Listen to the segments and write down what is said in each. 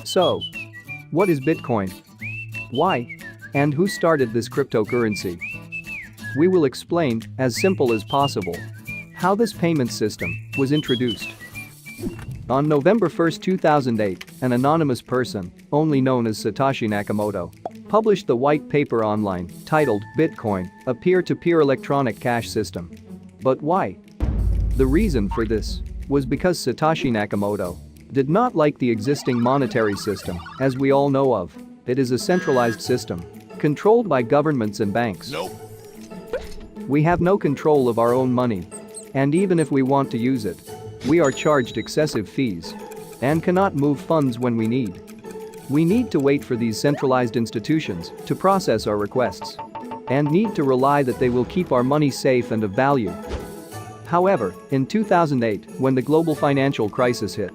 So, what is Bitcoin? Why? And who started this cryptocurrency? We will explain, as simple as possible, how this payment system was introduced. On November 1, 2008, an anonymous person, only known as Satoshi Nakamoto, published the white paper online titled Bitcoin, a peer-to-peer electronic cash system. But why? The reason for this was because Satoshi Nakamoto did not like the existing monetary system, as we all know of. It is a centralized system, controlled by governments and banks. We have no control of our own money. And even if we want to use it, we are charged excessive fees and cannot move funds when we need. We need to wait for these centralized institutions to process our requests and need to rely that they will keep our money safe and of value. However, in 2008, when the global financial crisis hit,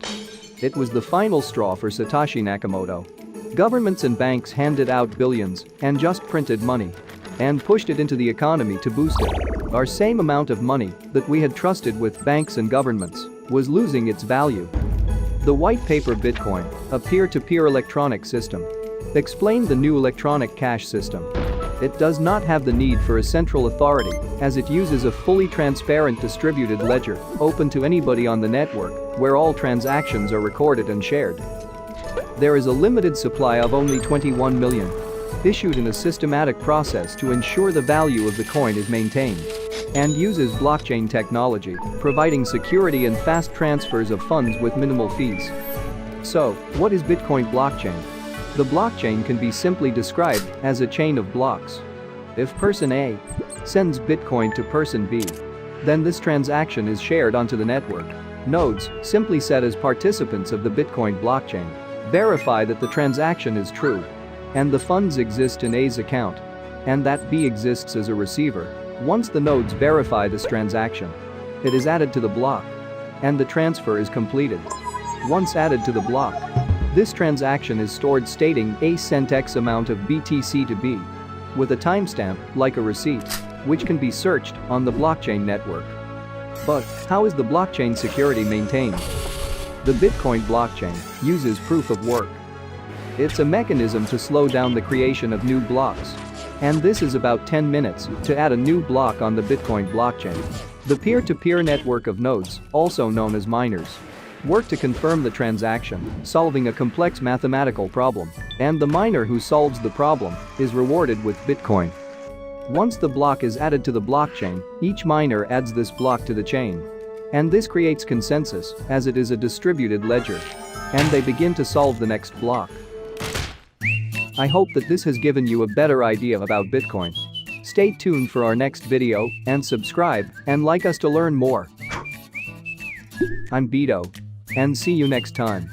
it was the final straw for Satoshi Nakamoto. Governments and banks handed out billions and just printed money and pushed it into the economy to boost it. Our same amount of money that we had trusted with banks and governments was losing its value. The white paper Bitcoin, a peer-to-peer electronic system, explained the new electronic cash system. It does not have the need for a central authority, as it uses a fully transparent distributed ledger, open to anybody on the network, where all transactions are recorded and shared. There is a limited supply of only 21 million, issued in a systematic process to ensure the value of the coin is maintained, and uses blockchain technology, providing security and fast transfers of funds with minimal fees. So, what is Bitcoin blockchain? The blockchain can be simply described as a chain of blocks. If person A sends Bitcoin to person B, then this transaction is shared onto the network. Nodes, simply said as participants of the Bitcoin blockchain, verify that the transaction is true and the funds exist in A's account and that B exists as a receiver. Once the nodes verify this transaction, it is added to the block and the transfer is completed. Once added to the block, this transaction is stored stating A sent X amount of BTC to B with a timestamp, like a receipt, which can be searched on the blockchain network. But how is the blockchain security maintained? The Bitcoin blockchain uses proof of work. It's a mechanism to slow down the creation of new blocks. And this is about 10 minutes to add a new block on the Bitcoin blockchain. The peer-to-peer network of nodes, also known as miners, work to confirm the transaction, solving a complex mathematical problem, and the miner who solves the problem is rewarded with Bitcoin. Once the block is added to the blockchain, each miner adds this block to the chain. And this creates consensus, as it is a distributed ledger. And they begin to solve the next block. I hope that this has given you a better idea about Bitcoin. Stay tuned for our next video and subscribe and like us to learn more. I'm Beto. And see you next time.